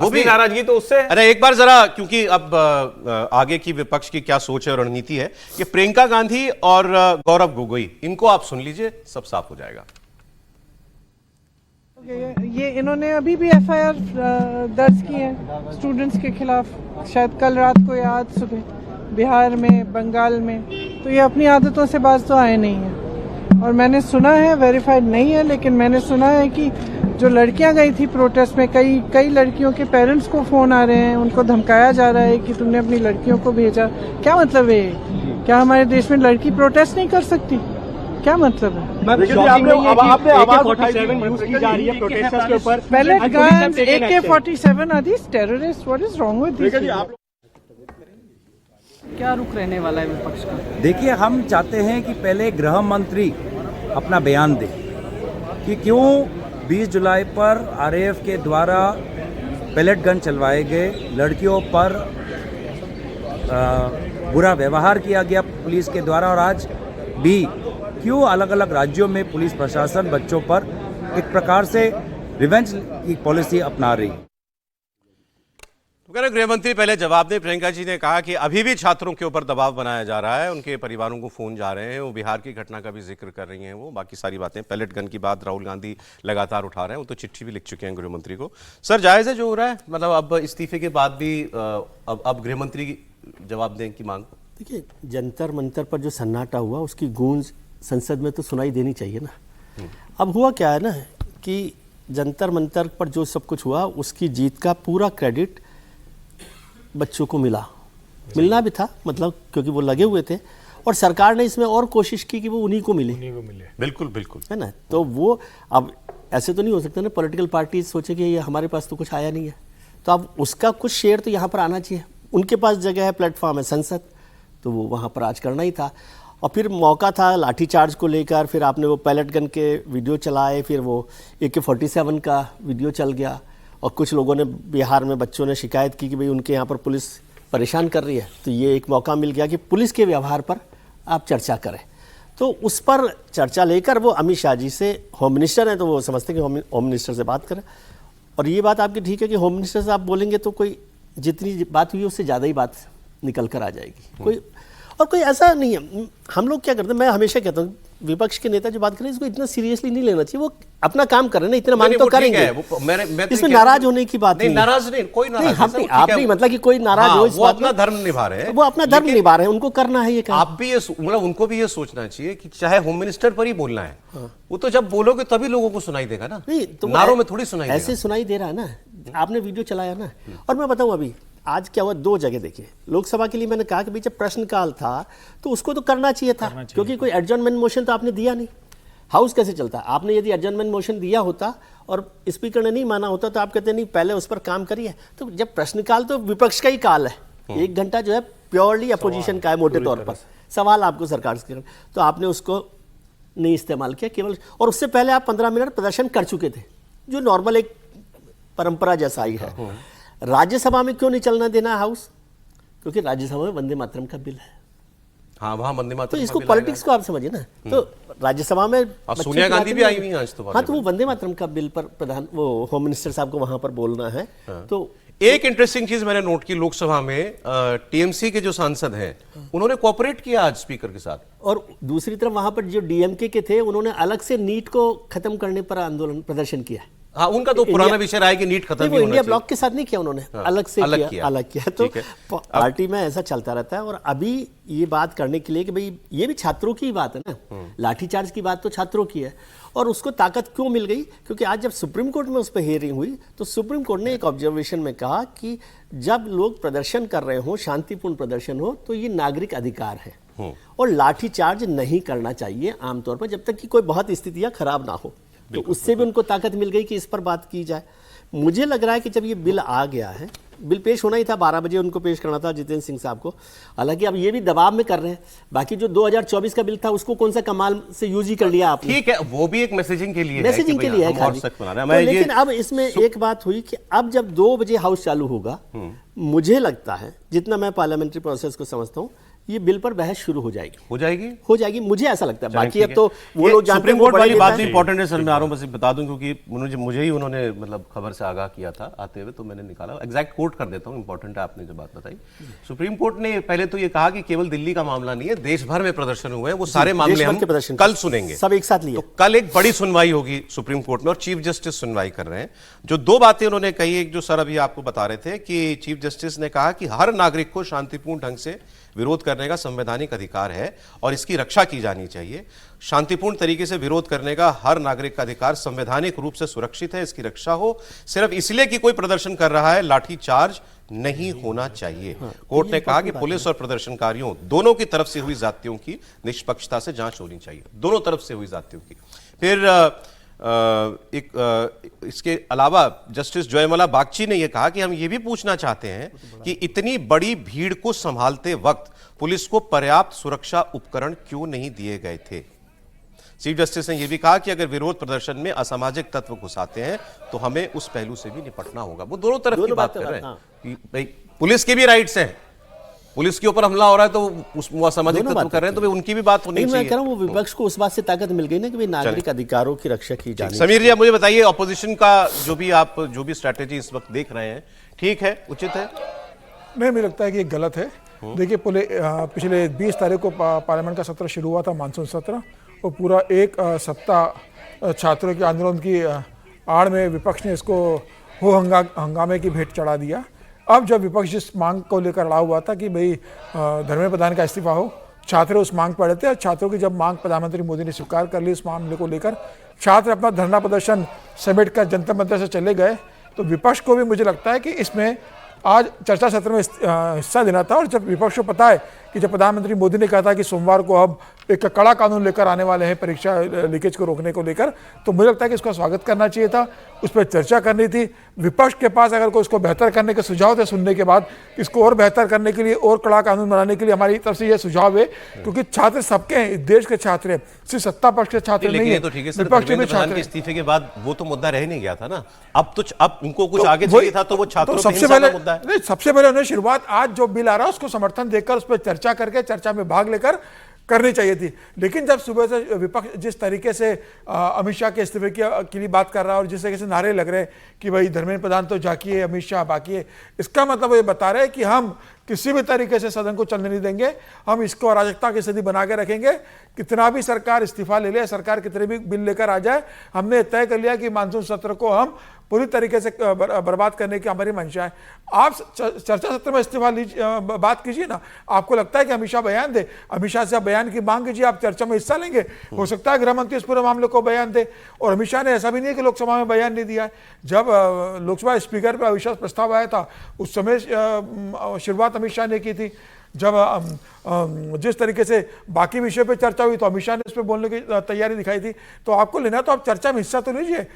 वो भी नाराजगी तो उससे। अरे एक बार जरा, क्योंकि अब आगे की विपक्ष की क्या सोच है और रणनीति है, कि प्रियंका गांधी और गौरव गोगोई, इनको आप सुन लीजिए, सब साफ हो जाएगा। ये इन्होंने अभी भी एफआईआर दर्ज की है स्टूडेंट्स के खिलाफ, शायद कल रात को या आज सुबह, बिहार में, बंगाल में। तो ये अपनी आदतों से बाज तो आए नहीं है। और मैंने सुना है, वेरीफाइड नहीं है, लेकिन मैंने सुना है कि जो लड़कियां गई थी प्रोटेस्ट में, कई लड़कियों के पेरेंट्स को फोन आ रहे हैं, उनको धमकाया जा रहा है कि तुमने अपनी लड़कियों को भेजा। क्या मतलब है? क्या हमारे देश में लड़की प्रोटेस्ट नहीं कर सकती? क्या मतलब है? Pellet guns, AK-47 are these terrorist? What is wrong with this? क्या रुख रहने वाला है विपक्ष का? देखिए, हम चाहते हैं कि पहले गृह मंत्री अपना बयान दे कि क्यों 20 जुलाई पर आरएएफ के द्वारा पैलेट गन चलवाए गए, लड़कियों पर बुरा व्यवहार किया गया पुलिस के द्वारा, और आज भी क्यों अलग अलग राज्यों में पुलिस प्रशासन बच्चों पर एक प्रकार से रिवेंज की पॉलिसी अपना रही है। तो कह रहे गृह मंत्री पहले जवाब दें। प्रियंका जी ने कहा कि अभी भी छात्रों के ऊपर दबाव बनाया जा रहा है, उनके परिवारों को फोन जा रहे हैं, वो बिहार की घटना का भी जिक्र कर रही हैं, वो बाकी सारी बातें। पैलेट गन की बात राहुल गांधी लगातार उठा रहे हैं, वो तो चिट्ठी भी लिख चुके हैं गृह मंत्री को। सर, जायज़ है जो हो रहा है? मतलब अब इस्तीफे के बाद भी अब गृह मंत्री जवाब दें की मांग? देखिए, जंतर मंतर पर जो सन्नाटा हुआ, उसकी गूंज संसद में तो सुनाई देनी चाहिए ना। अब हुआ क्या है ना कि जंतर मंतर पर जो सब कुछ हुआ, उसकी जीत का पूरा क्रेडिट बच्चों को मिलना भी था, मतलब क्योंकि वो लगे हुए थे, और सरकार ने इसमें और कोशिश की कि वो उन्हीं को मिले। बिल्कुल बिल्कुल, है ना। तो वो अब ऐसे तो नहीं हो सकता ना, पॉलिटिकल पार्टी सोचे कि ये हमारे पास तो कुछ आया नहीं है, तो अब उसका कुछ शेयर तो यहाँ पर आना चाहिए। उनके पास जगह है, प्लेटफॉर्म है संसद, तो वो वहाँ पर आज करना ही था। और फिर मौका था लाठीचार्ज को लेकर, फिर आपने वो पैलेट गन के वीडियो चलाए, फिर वो AK-47 का वीडियो चल गया, और कुछ लोगों ने, बिहार में बच्चों ने शिकायत की कि भाई उनके यहाँ पर पुलिस परेशान कर रही है, तो ये एक मौका मिल गया कि पुलिस के व्यवहार पर आप चर्चा करें। तो उस पर चर्चा लेकर वो अमित शाह जी से, होम मिनिस्टर हैं तो वो समझते हैं कि होम मिनिस्टर से बात करें। और ये बात आपकी ठीक है कि होम मिनिस्टर से आप बोलेंगे तो कोई जितनी बात हुई उससे ज़्यादा ही बात निकल कर आ जाएगी। कोई ऐसा नहीं है। हम लोग क्या करते हैं, मैं हमेशा कहता हूँ, विपक्ष के नेता जो बात करें इसको इतना सीरियसली नहीं लेना चाहिए। वो अपना काम कर रहे हैं ना, इतना मान तो करेंगे, इसमें नाराज होने की बात नहीं। नाराज नहीं, कोई नाराज नहीं, आप नहीं, मतलब कि कोई नाराज हो इस वो अपना धर्म निभा रहे हैं, वो अपना धर्म निभा रहे हैं, उनको करना है ये काम। आप भी ये, मतलब उनको भी ये सोचना चाहिए कि चाहे होम मिनिस्टर पर ही बोलना है, वो तो जब बोलोगे तभी लोगों को सुनाई देगा ना, नहीं तो नारों में थोड़ी सुनाई ऐसे सुनाई दे रहा है ना। आपने वीडियो चलाया ना, और मैं बताऊं अभी आज क्या हुआ, 2 जगह देखिए। लोकसभा के लिए मैंने कहा कि भाई जब प्रश्नकाल था तो उसको तो करना चाहिए था, क्योंकि कोई एडजर्नमेंट मोशन तो आपने दिया नहीं। हाउस कैसे चलता? आपने यदि एडजर्नमेंट मोशन दिया होता और स्पीकर ने नहीं माना होता तो आप कहते नहीं पहले उस पर काम करिए। तो जब प्रश्नकाल तो विपक्ष का ही काल है, 1 घंटा जो है प्योरली अपोजिशन का है, मोटे तौर पर सवाल आपको सरकार से करना, तो आपने उसको नहीं इस्तेमाल किया केवल। और उससे पहले आप 15 मिनट प्रदर्शन कर चुके थे, जो नॉर्मल एक परंपरा जैसा ही है। राज्यसभा में क्यों नहीं चलना देना हाउस? क्योंकि राज्यसभा में वंदे मातरम का बिल है। हाँ, वहाँ वंदे मातरम, तो इसको पॉलिटिक्स को आप समझिए ना। तो राज्यसभा में सोनिया गांधी भी आई हुई हैं आज तो। हाँ, तो वो वंदे मातरम का बिल पर वो होम मिनिस्टर साहब को वहां पर बोलना है। तो एक इंटरेस्टिंग चीज मैंने नोट की, लोकसभा में टीएमसी के जो सांसद हैं उन्होंने कोऑपरेट किया आज स्पीकर के साथ। और दूसरी तरफ वहां पर जो डीएमके के थे, उन्होंने अलग से नीट को खत्म करने पर आंदोलन प्रदर्शन किया। हाँ, उनका तो पुराना विषय रहा है कि नीट खत्म नहीं होना इंडिया ब्लॉक के साथ नहीं किया उन्होंने, अलग से अलग किया। तो पार्टी में ऐसा चलता रहता है। और अभी ये बात करने के लिए कि भाई ये भी छात्रों की बात है ना, लाठीचार्ज की बात तो छात्रों की है। और उसको ताकत क्यों मिल गई? क्योंकि आज जब सुप्रीम कोर्ट में उस पर हियरिंग हुई तो सुप्रीम कोर्ट ने एक ऑब्जर्वेशन में कहा कि जब लोग प्रदर्शन कर रहे हो, शांतिपूर्ण प्रदर्शन हो, तो ये नागरिक अधिकार है और लाठीचार्ज नहीं करना चाहिए आमतौर पर, जब तक कि कोई बहुत स्थितियां खराब ना हो। तो उससे भी उनको ताकत मिल गई कि इस पर बात की जाए। मुझे लग रहा है कि जब ये बिल आ गया है, बिल पेश होना ही था, 12 बजे उनको पेश करना था जितेंद्र सिंह साहब को। हालांकि अब ये भी दबाव में कर रहे हैं। बाकी जो 2024 का बिल था उसको कौन सा कमाल से यूज ही कर लिया आपने। ठीक है, वो भी एक मैसेजिंग के लिए मैसेजिंग के लिए है खाली। तो लेकिन अब इसमें एक बात हुई कि अब जब 2 बजे हाउस चालू होगा, मुझे लगता है, जितना मैं पार्लियामेंट्री प्रोसेस को समझता हूँ, ये बिल पर बहस शुरू हो जाएगी। हो जाएगी मुझे ऐसा लगता है। चलें, बाकी ठीक अब तो वो ये लोग जानते सुप्रीम हैं, वो कोर्ट बड़े वाली बात नेता भी हैं। इंपॉर्टेंट है सर, मैं आ रहा हूँ, बस बता दूं क्योंकि मुझे ही उन्होंने मतलब खबर से आगाह किया था आते हुए, तो मैंने निकाला, एग्जैक्ट कोट कर देता हूँ, इंपॉर्टेंट है आपने जो बात बताई। सुप्रीम कोर्ट ने पहले तो ये कहा कि केवल दिल्ली का मामला नहीं है, देश भर में प्रदर्शन हुए हैं, वो सारे मामले हम कल सुनेंगे, सब एक साथ लिए। तो कल एक बड़ी सुनवाई होगी सुप्रीम कोर्ट में और चीफ जस्टिस सुनवाई कर रहे हैं। जो दो बातें उन्होंने कही, एक जो सर अभी आपको बता रहे थे कि चीफ जस्टिस ने कहा कि हर नागरिक को शांतिपूर्ण ढंग से विरोध करने का संवैधानिक अधिकार है और इसकी रक्षा की जानी चाहिए। शांतिपूर्ण तरीके से विरोध करने का हर नागरिक का अधिकार संवैधानिक रूप से सुरक्षित है, इसकी रक्षा हो। सिर्फ इसलिए कि कोई प्रदर्शन कर रहा है, लाठीचार्ज नहीं होना चाहिए। कोर्ट ने कहा कि पुलिस और प्रदर्शनकारियों दोनों की तरफ से हुई जातियों की निष्पक्षता से जांच होनी चाहिए, दोनों तरफ से हुई जातियों की। फिर इसके अलावा जस्टिस जयमाला बागची ने यह कहा कि हम यह भी पूछना चाहते हैं कि इतनी बड़ी भीड़ को संभालते वक्त पुलिस को पर्याप्त सुरक्षा उपकरण क्यों नहीं दिए गए थे। चीफ जस्टिस ने यह भी कहा कि अगर विरोध प्रदर्शन में असामाजिक तत्व घुसाते हैं तो हमें उस पहलू से भी निपटना होगा। वो दोनों तरफ की बात कर रहे हैं कि भाई पुलिस के भी राइट्स हैं, पुलिस के ऊपर हमला हो रहा है तो उस असामाजिक तत्व कर रहे हैं तो उनकी भी बात होनी चाहिए। मैं कह रहा हूं वो विपक्ष को उस बात से ताकत मिल गई ना कि भाई नागरिक अधिकारों की रक्षा की जानी। समीर जी, मुझे बताइए, ऑपोजिशन का जो भी स्ट्रैटेजी इस वक्त देख रहे हैं, ठीक है, उचित है? नहीं, मुझे लगता है कि ये गलत है। देखिए, पिछले 20 तारीख को पार्लियामेंट का सत्र शुरू हुआ था, मानसून सत्र, और पूरा एक सप्ताह छात्रों के आंदोलन की आड़ में विपक्ष ने इसको हो हंगामे की भेंट चढ़ा दिया। अब जब विपक्ष जिस मांग को लेकर अड़ा हुआ था कि भाई धर्मेंद्र प्रधान का इस्तीफा हो, छात्र उस मांग पर अड़े थे। छात्रों की जब मांग प्रधानमंत्री मोदी ने स्वीकार कर ली, इस मामले को लेकर छात्र अपना धरना प्रदर्शन समेट कर जंतर मंतर से चले गए, तो विपक्ष को भी मुझे लगता है कि इसमें आज चर्चा सत्र में हिस्सा देना था। और जब विपक्ष को पता है कि जब प्रधानमंत्री मोदी ने कहा था कि सोमवार को हम एक कड़ा कानून लेकर आने वाले हैं परीक्षा लीकेज को रोकने को लेकर, तो मुझे लगता है कि इसका स्वागत करना चाहिए था, उस पर चर्चा करनी थी। विपक्ष के पास अगर कोई इसको बेहतर करने के सुझाव थे सुनने के बाद, इसको और बेहतर करने के लिए और कड़ा कानून बनाने के लिए हमारी तरफ से यह सुझाव है, क्योंकि छात्र सबके हैं, देश के छात्र हैं, सिर्फ सत्ता पक्ष के छात्र नहीं है, विपक्ष के भी छात्र। इस्तीफे के बाद वो तो मुद्दा रह नहीं गया था ना, अब उनको कुछ आगे चाहिए था, तो वो छात्रों सबसे पहले उन्हें शुरुआत आज जो बिल आ रहा है उसको समर्थन देकर उस पर चर्चा करके चर्चा में भाग लेकर करनी चाहिए थी। लेकिन जब सुबह से विपक्ष जिस तरीके से अमित शाह के इस्तीफे के लिए बात कर रहा है और जिस तरीके से नारे लग रहे हैं कि भाई धर्मेंद्र प्रधान तो जाकिए, अमित शाह बाकी है, इसका मतलब ये बता रहे हैं कि हम किसी भी तरीके से सदन को चलने नहीं देंगे, हम इसको अराजकता की स्थिति बना के रखेंगे। कितना भी सरकार इस्तीफा ले ले, सरकार कितने भी बिल लेकर आ जाए, हमने तय कर लिया कि मानसून सत्र को हम पूरी तरीके से बर्बाद करने की हमारी मंशा है। आप चर्चा सत्र में इस्तीफा बात कीजिए ना, आपको लगता है कि अमित शाह बयान दे, अमित शाह से आप बयान की मांग कीजिए, आप चर्चा में हिस्सा लेंगे। हो सकता है गृह मंत्री इस पूरे मामले को बयान दे, और अमित शाह ने ऐसा भी नहीं है कि लोकसभा में बयान नहीं दिया है। जब लोकसभा स्पीकर पर अविश्वास प्रस्ताव आया था उस समय शुरुआत अमित शाह ने की थी। जब जिस तरीके से बाकी विषय पे चर्चा हुई तो अमित शाह ने इस पर बोलने की तैयारी दिखाई थी। तो आपको लेना तो आप चर्चा में हिस्सा तो लीजिए।